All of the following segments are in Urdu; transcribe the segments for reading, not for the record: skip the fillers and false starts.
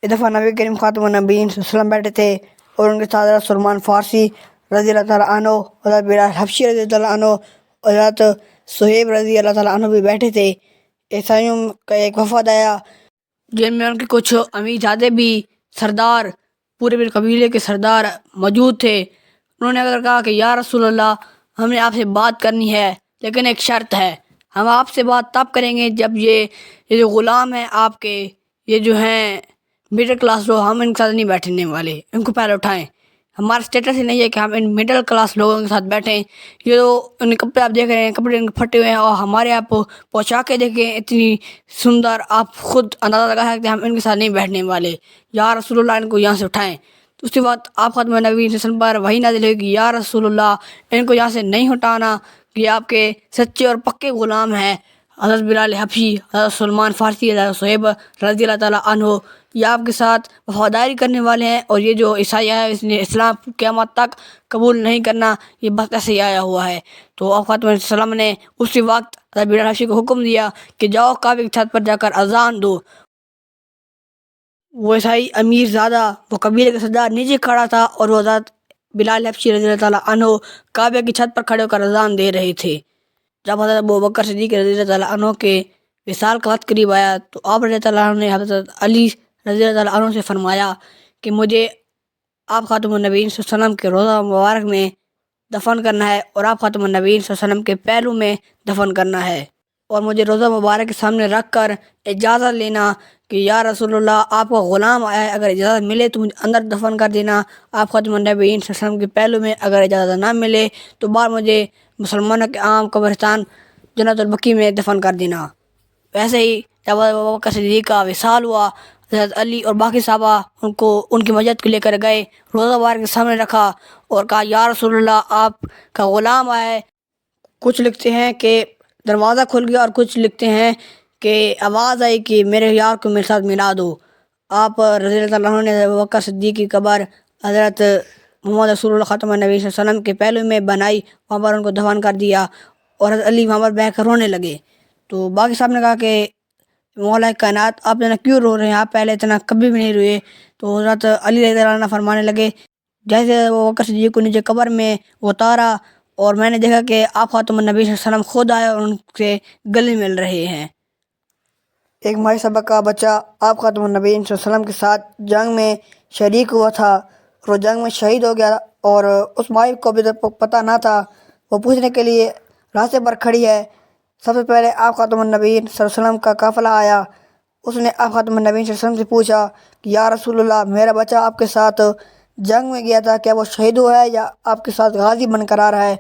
ایک دفعہ نبی کریم خاتم النبیین صلی اللہ علیہ وسلم بیٹھے تھے اور ان کے ساتھ حضرت سلمان فارسی رضی اللہ تعالیٰ عنہ، حضرت بلال حبشی رضی اللہ تعالیٰ عنہ، حضرت صہیب رضی اللہ تعالیٰ عنہ بھی بیٹھے تھے۔ عیسائیوں کا ایک وفد آیا جن میں ان کے کچھ امیر زادے بھی سردار، پورے قبیلے کے سردار موجود تھے۔ انہوں نے اگر کہا کہ یا رسول اللہ، ہم نے آپ سے بات کرنی ہے لیکن ایک شرط ہے، ہم آپ سے بات تب کریں گے جب یہ جو غلام ہیں آپ کے، یہ جو ہیں مڈل کلاس لوگ، ہم ان کے ساتھ نہیں بیٹھنے والے، ان کو پہلے اٹھائیں۔ ہمارا اسٹیٹس ہی نہیں ہے کہ ہم ان مڈل کلاس لوگوں کے ساتھ بیٹھیں۔ یہ جو ان کپڑے آپ دیکھ رہے ہیں، کپڑے ان کے پھٹے ہوئے ہیں، اور ہمارے آپ پہنچا کے دیکھیں اتنی سندر، آپ خود اندازہ لگا سکتے ہیں ہم ان کے ساتھ نہیں بیٹھنے والے، یا رسول اللہ ان کو یہاں سے اٹھائیں۔ تو اس کے بعد آپ خاتم النبیین صلی اللہ علیہ وسلم پر وحی نازل ہوئی کہ یا رسول اللہ، ان کو یہاں سے نہیں ہٹانا، یہ آپ کے سچے اور پکے غلام ہیں۔ حضرت بلال حبشی، حضرت سلمان فارسی، حضرت صہیب رضی اللہ تعالیٰ عنہ، یہ آپ کے ساتھ وفاداری کرنے والے ہیں، اور یہ جو عیسائی ہے اس نے اسلام قیامت تک قبول نہیں کرنا، یہ بس ایسے ہی آیا ہوا ہے۔ تو آپ خاتم علیہ السلام نے اسی وقت حضرت بلال حبشی کو حکم دیا کہ جاؤ کعبے کی چھت پر جا کر اذان دو۔ وہ عیسائی امیر زادہ، وہ قبیلے کا سردار نیچے کھڑا تھا، اور وہ حضرت بلال حبشی رضی اللہ تعالیٰ عنہ کعبے کی چھت پر کھڑے ہو کر اذان دے رہے تھے۔ جب حضرت ابوبکر صدیق رضی اللہ تعالیٰ عنہ کے وصال کا وقت قریب آیا تو آپ رضی اللہ تعالیٰ عنہ نے حضرت علی رضی اللہ تعالیٰ عنہ سے فرمایا کہ مجھے آپ خاتم النبیین صلی اللہ علیہ وسلم کے روضہ مبارک میں دفن کرنا ہے، اور آپ خاتم النبیین صلی اللہ علیہ وسلم کے پہلو میں دفن کرنا ہے، اور مجھے روضہ مبارک کے سامنے رکھ کر اجازت لینا کہ یا رسول اللہ، آپ کا غلام آیا ہے، اگر اجازت ملے تو مجھے اندر دفن کر دینا آپ خاتم النبیین صلی اللہ علیہ وسلم کے پہلو میں، اگر اجازت نہ ملے تو بعد مجھے مسلمانوں کے عام قبرستان جنت البقیع میں دفن کر دینا۔ ویسے ہی جب ابوبکر صدیق کا وصال ہوا، حضرت علی اور باقی صحابہ ان کی مسجد کو لے کر گئے، روضہ مبارک کے سامنے رکھا اور کہا یا رسول اللہ، آپ کا غلام آیا ہے۔ کچھ لکھتے ہیں کہ دروازہ کھل گیا، اور کچھ لکھتے ہیں کہ آواز آئی کہ میرے یار کو میرے ساتھ ملا دو۔ آپ رضی اللہ عنہ نے ابوبکر صدیق کی قبر حضرت محمد رسول اللہ خاتم النبی صلی اللہ علیہ وسلم کے پہلو میں بنائی، وہاں پر ان کو دفن کر دیا، اور حضرت علی وہاں پر بیٹھ کر رونے لگے۔ تو باقی صاحب نے کہا کہ مولا کائنات، آپ اتنا کیوں رو رہے ہیں، آپ پہلے اتنا کبھی بھی نہیں روئے۔ تو حضرت علی رضی اللہ عنہ فرمانے لگے، جیسے ابوبکر صدیق کو نیچے قبر میں اتارا اور میں نے دیکھا کہ آپ خاتم النبی صلی اللہ علیہ وسلم خود آئے اور ان سے گلے مل رہے ہیں۔ ایک مائی سبق کا بچہ آپ خاتم النبیین صلی اللہ علیہ وسلم کے ساتھ جنگ میں شریک ہوا تھا، اور وہ جنگ میں شہید ہو گیا، اور اس مائی کو بھی پتہ نہ تھا۔ وہ پوچھنے کے لیے راستے پر کھڑی ہے۔ سب سے پہلے آپ خاتم النبیین صلی اللہ علیہ وسلم کا قافلہ آیا۔ اس نے آپ خاتم النبیین صلی اللہ علیہ وسلم سے پوچھا کہ یا رسول اللہ، میرا بچہ آپ کے ساتھ جنگ میں گیا تھا، کیا وہ شہید ہوا ہے یا آپ کے ساتھ غازی بن کر آ رہا ہے؟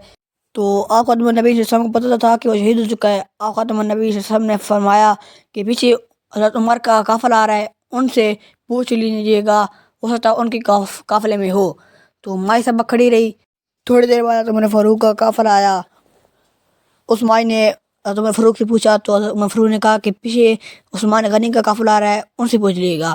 تو آپ خاتم النبیین صلی اللہ علیہ وسلم کو پتہ تھا کہ وہ شہید ہو چکا ہے۔ آپ خاتم النبیین صلی اللہ علیہ وسلم نے فرمایا کہ پیچھے حضرت عمر کا قافلہ آ رہا ہے، ان سے پوچھ لیجیے گا، ہو سکتا ہے ان کی قافلے میں ہو۔ تو مائی سبق کھڑی رہی۔ تھوڑی دیر بعد عمر فاروق کا قافلہ آیا۔ اس مائی نے حضرت عمر فاروق سے پوچھا تو حضرت عمر فاروق نے کہا کہ پیچھے عثمان غنی کا قافلہ آ رہا ہے، ان سے پوچھ لیجیے گا۔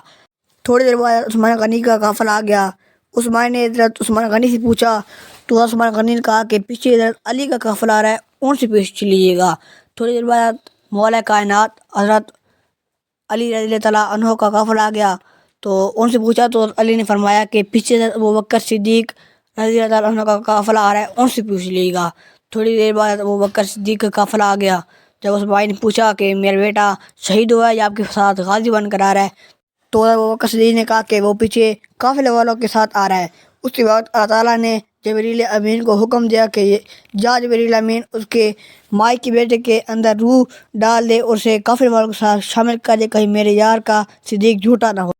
تھوڑی دیر بعد عثمان غنی کا قافلہ آ گیا۔ اس مائی نے حضرت عثمان غنی سے پوچھا تو حضرت عثمان غنی نے کہا کہ پیچھے حضرت علی کا قافلہ آ رہا ہے، ان سے پوچھ لیجیے گا۔ تھوڑی دیر بعد مولا کائنات حضرت علی رضی اللہ تعالیٰ عنہ کا قافلہ آ گیا، تو ان سے پوچھا تو علی نے فرمایا کہ پیچھے حضرت ابوبکر صدیق رضی اللہ تعالیٰ عنہ کا قافلہ آ رہا ہے، ان سے پوچھ لیجیے گا۔ تھوڑی دیر بعد ابوبکر صدیق کا قافلہ آ گیا۔ جب اس بھائی نے پوچھا کہ میرا بیٹا شہید ہوا ہے یا آپ کے ساتھ غازی بن کر آ رہا ہے، تو ابوبکر صدیق نے کہا کہ وہ پیچھے قافلے والوں کے ساتھ آ رہا ہے۔ اس کے بعد اللہ تعالیٰ نے جبریل امین کو حکم دیا کہ جا جبریل امین، اس کے مائی کے بیٹے کے اندر روح ڈال دے اور اسے قافلے والوں کے ساتھ شامل کر دے، کہیں میرے یار کا صدیق جھوٹا نہ ہو۔